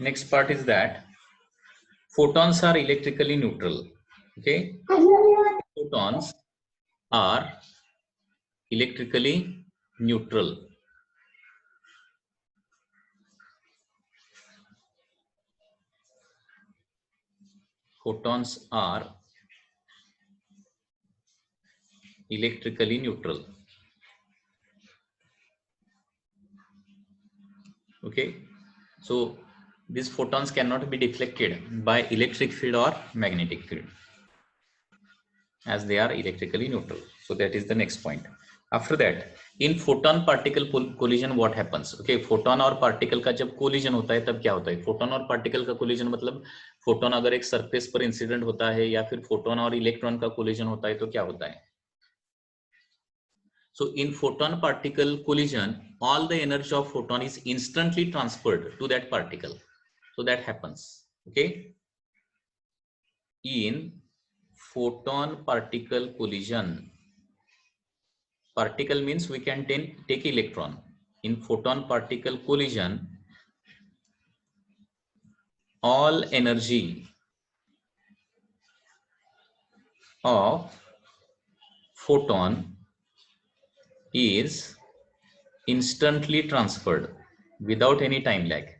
next part is that photons are electrically neutral. Okay, photons are electrically neutral. Photons are electrically neutral. Okay, so these photons cannot be deflected by electric field or magnetic field, as they are electrically neutral. So that is the next point. After that, in photon particle collision what happens? Okay, photon और particle का जब collision होता है तब क्या होता है? photon और particle का collision मतलब photon अगर एक surface पर incident होता है या फिर photon और electron का collision होता है तो क्या होता है? So in photon particle collision, all the energy of photon is instantly transferred to that particle. So that happens. Okay, in photon particle collision, particle means we can take electron. In photon particle collision, all energy of photon is instantly transferred without any time lag.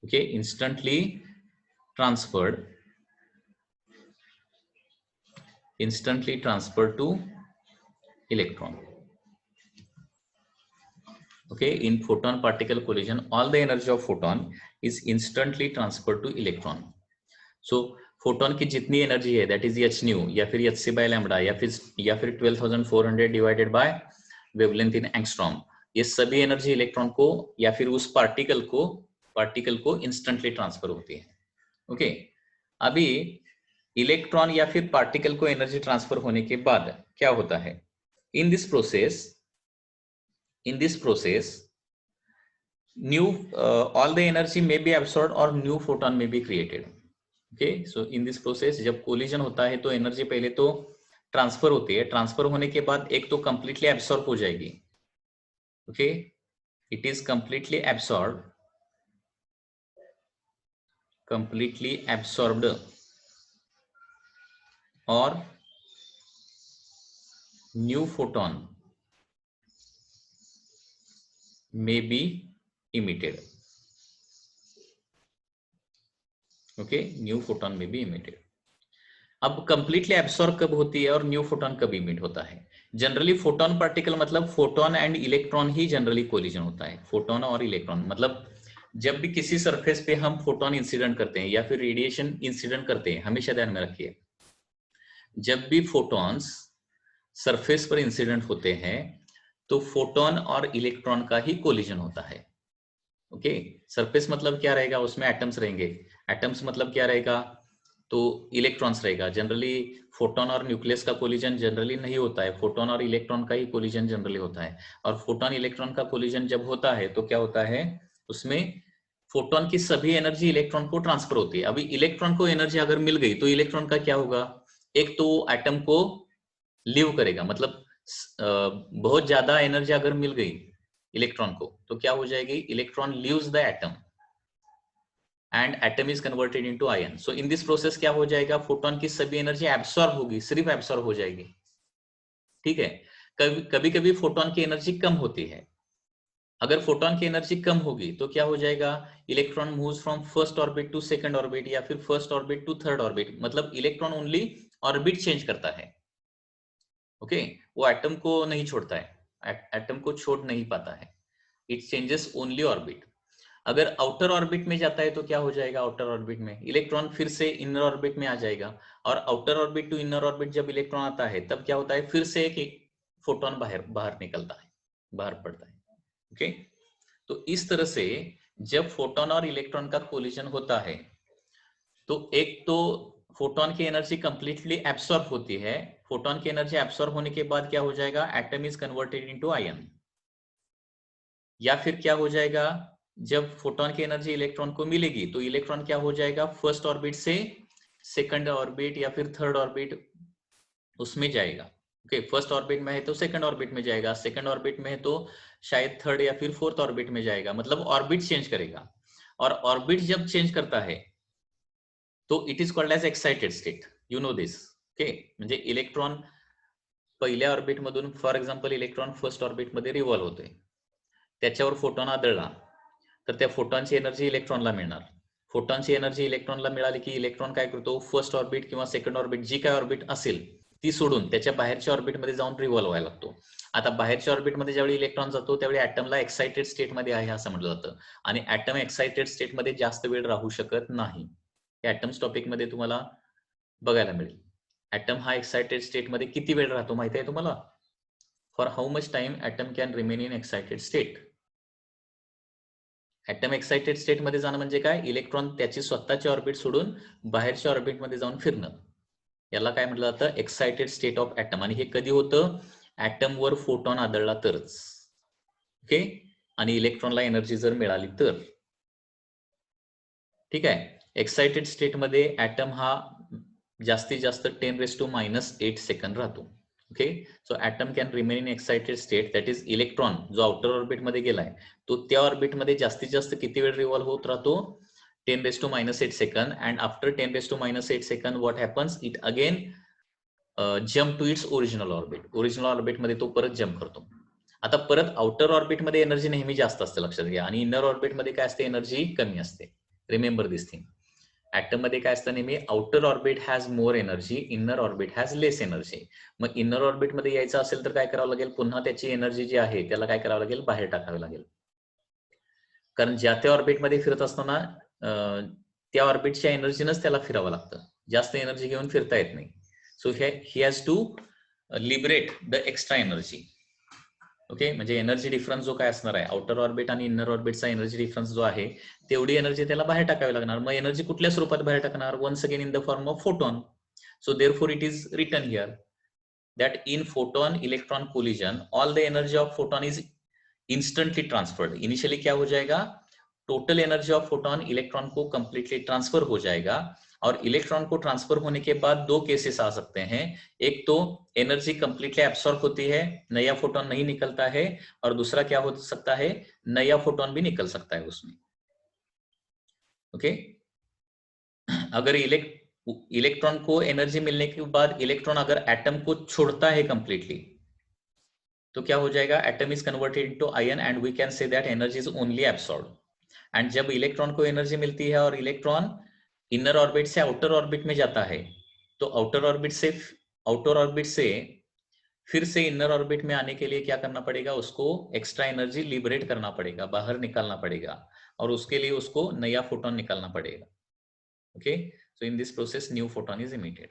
Okay, instantly transferred to electron. Okay, in photon particle collision, all the energy of photon is instantly transferred to electron. So photon की जितनी energy है that is h nu या फिर h c by lambda या फिर 12,400 divided by wavelength in angstrom, ये सभी energy electron को या फिर उस पार्टिकल को इंस्टेंटली ट्रांसफर होती है. ओके, अभी इलेक्ट्रॉन या फिर पार्टिकल को एनर्जी ट्रांसफर होने के बाद क्या होता है? In this process new all the energy may be absorbed or new photon may be created. Okay, so in this process जब कोलिजन होता है तो एनर्जी पहले तो ट्रांसफर होती है, ट्रांसफर होने के बाद एक तो कंप्लीटली एब्सॉर्ब हो जाएगी. Okay, it is completely absorbed और new photon may be emitted. Okay, new photon में भी इमिटेड. अब कंप्लीटली एब्सॉर्ब कब होती है और न्यू फोटोन कब इमिट होता है? जनरली फोटोन पार्टिकल मतलब photon and electron he generally collision होता है. फोटोन और इलेक्ट्रॉन मतलब जब भी किसी सरफेस पे हम फोटोन इंसिडेंट करते हैं या फिर रेडिएशन इंसिडेंट करते हैं, हमेशा ध्यान में रखिए, जब भी फोटॉन्स सरफेस पर इंसिडेंट होते हैं तो फोटोन और इलेक्ट्रॉन का ही कोलिजन होता है. ओके, सरफेस मतलब क्या रहेगा? उसमें एटम्स रहेंगे. एटम्स मतलब क्या रहेगा? तो इलेक्ट्रॉन्स रहेगा. जनरली फोटोन और न्यूक्लियस का कोलिजन जनरली नहीं होता है, फोटोन और इलेक्ट्रॉन का ही कोलिजन जनरली होता है. और फोटोन इलेक्ट्रॉन का कोलिजन जब होता है तो क्या होता है? उसमें फोटोन की सभी एनर्जी इलेक्ट्रॉन को ट्रांसफर होती है. अभी इलेक्ट्रॉन को एनर्जी अगर मिल गई तो इलेक्ट्रॉन का क्या होगा? एक तो एटम को लीव करेगा, मतलब बहुत ज्यादा एनर्जी अगर मिल गई इलेक्ट्रॉन को तो क्या हो जाएगी? Electron leaves the atom and atom is converted into ion. So in this process क्या हो जाएगा? फोटोन की सभी एनर्जी एब्सॉर्ब होगी, सिर्फ एब्सॉर्ब हो जाएगी. ठीक है, कभी कभी फोटोन की एनर्जी कम होती है. अगर फोटोन की एनर्जी कम होगी तो क्या हो जाएगा? Electron moves from first orbit to second orbit या फिर first orbit to third orbit. मतलब इलेक्ट्रॉन ओनली ऑर्बिट चेंज करता है. ओके, वो एटम को नहीं छोड़ता है, एटम को छोड़ नहीं पाता है. It changes only orbit. अगर आउटर ऑर्बिट में जाता है तो क्या हो जाएगा? आउटर ऑर्बिट में इलेक्ट्रॉन फिर से इनर ऑर्बिट में आ जाएगा. और outer orbit to inner orbit जब इलेक्ट्रॉन आता है तब क्या होता है? फिर से एक फोटोन बाहर निकलता है, बाहर पड़ता है. ओके, तो इस तरह से जब फोटोन और इलेक्ट्रॉन का कोलिजन होता है तो एक तो फोटोन की एनर्जी कंप्लीटली एब्सॉर्ब होती है. फोटोन की एनर्जी एब्सॉर्ब होने के बाद क्या हो जाएगा? Atom is converted into ion. या फिर क्या हो जाएगा? जब फोटोन की एनर्जी इलेक्ट्रॉन को मिलेगी तो इलेक्ट्रॉन क्या हो जाएगा? फर्स्ट ऑर्बिट से सेकंड ऑर्बिट या फिर थर्ड ऑर्बिट उसमें जाएगा. ओके, फर्स्ट ऑर्बिट में है तो सेकंड ऑर्बिट में जाएगा, सेकंड ऑर्बिट में है तो शायद थर्ड या फिर फोर्थ ऑर्बिट में जाएगा. मतलब ऑर्बिट चेंज करेगा. और ऑर्बिट जब चेंज करता है तो it is called as excited state. You know this. Okay, म्हणजे इलेक्ट्रॉन पहिल्या ऑर्बिट मधून, for example electron first orbit मध्ये रिव्हॉल्व होतोय, त्याच्यावर फोटॉन आदळला तर त्या फोटॉनची एनर्जी इलेक्ट्रॉनला मिळणार. फोटॉनची एनर्जी इलेक्ट्रॉनला मिळाली की इलेक्ट्रॉन काय करतो, फर्स्ट ऑर्बिट किंवा सेकंड ऑर्बिट जी काय ऑर्बिट असेल ती सोडून त्याच्या बाहेरच्या ऑर्बिटमध्ये जाऊन रिव्हॉल्व व्हायला लागतो. आता बाहेरच्या ऑर्बिटमध्ये ज्यावेळी इलेक्ट्रॉन जातो त्यावेळी ऍटमला एक्साइटेड स्टेटमध्ये आहे असं म्हटलं जातं. आणि ऍटम एक्साइटेड स्टेटमध्ये जास्त वेळ राहू शकत नाही. ऍटम्स टॉपिकमध्ये तुम्हाला बघायला मिळेल. ऍटम हा एक्साइटेड स्टेटमध्ये किती वेळ राहतो माहिती आहे तुम्हाला? For how much time atom can remain in excited state. Atom excited state मध्ये जाणं म्हणजे काय, इलेक्ट्रॉन त्याची स्वतःची ऑर्बिट सोडून बाहेरच्या ऑर्बिटमध्ये जाऊन फिरणं, याला काय म्हटलं जातं, एक्साइटेड स्टेट ऑफ ऍटम. आणि हे कधी होतं, ऍटम वर फोटॉन आदळला तरच. ओके, आणि इलेक्ट्रॉनला एनर्जी जर मिळाली तर. ठीक आहे. एक्साइटेड स्टेट मध्ये ऍटम हा जास्तीत जास्त 10⁻⁸ सेकंद राहतो. Okay, so atom can remain in excited state, that is electron जो आउटर ऑर्बिट मध्ये गेलाय तो त्या ऑर्बिट मध्ये जास्तीत जास्त किती वेळ रिव्हॉल्व होत राहतो, 10⁻⁸ second. And after 10⁻⁸ second what happens, it again jump to its original orbit. Original orbit मध्ये तो परत जम्प करतो. आता परत आउटर ऑर्बिट मध्ये एनर्जी नेहमी जास्त असते लक्षात घ्या, आणि इनर ऑर्बिट मध्ये काय असते, एनर्जी कमी असते. Remember this thing. ऍटम मध्ये काय असतं नेहमी, outer orbit has more energy, inner orbit has less energy. Mug inner orbit मध्ये यायचं असेल तर काय करावं लागेल, पुन्हा त्याची एनर्जी जी आहे त्याला काय करावं लागेल, बाहेर टाकावी लागेल. कारण ज्या त्या ऑर्बिटमध्ये फिरत असताना त्या ऑर्बिटच्या एनर्जीनच त्याला फिरावं लागतं, जास्त एनर्जी घेऊन फिरता येत नाही. So he has to liberate the extra energy. Okay, म्हणजे एनर्जी डिफरन्स जो काय असणार आहे, आउटर ऑर्बिट आणि इनर ऑर्बिटचा एनर्जी डिफरन्स जो आहे तेवढी एनर्जी त्याला बाहेर टाकावी लागणार. मग एनर्जी कुठल्या स्वरूपात बाहेर टाकणार, once again in the form of photon. So therefore it is written here that in photon electron collision all the energy of photon is instantly transferred. Initially क्या हो जाएगा, total energy of photon electron को completely transfer हो जाएगा. और electron को transfer होने के बाद दो केसेस आ सकते हैं. एक तो एनर्जी कंप्लीटली एब्सॉर्ब होती है, नया फोटोन नहीं निकलता है, और दूसरा क्या हो सकता है, नया फोटोन भी निकल सकता है उसमें. ओके, अगर इलेक्ट्रॉन को एनर्जी मिलने के बाद इलेक्ट्रॉन अगर एटम को छोड़ता है कंप्लीटली तो क्या हो जाएगा, atom is converted into ion and we can say that energy is only absorbed. And जब इलेक्ट्रॉन को एनर्जी मिलती है और इलेक्ट्रॉन इनर ऑर्बिट से आउटर ऑर्बिट में जाता है तो आउटर ऑर्बिट से फिर से इनर ऑर्बिट में आने के लिए क्या करना पड़ेगा, उसको एक्स्ट्रा एनर्जी लिबरेट करना पड़ेगा, बाहर निकालना पड़ेगा, और उसके लिए उसको नया फोटोन निकालना पड़ेगा. Okay, so in this process new photon is emitted.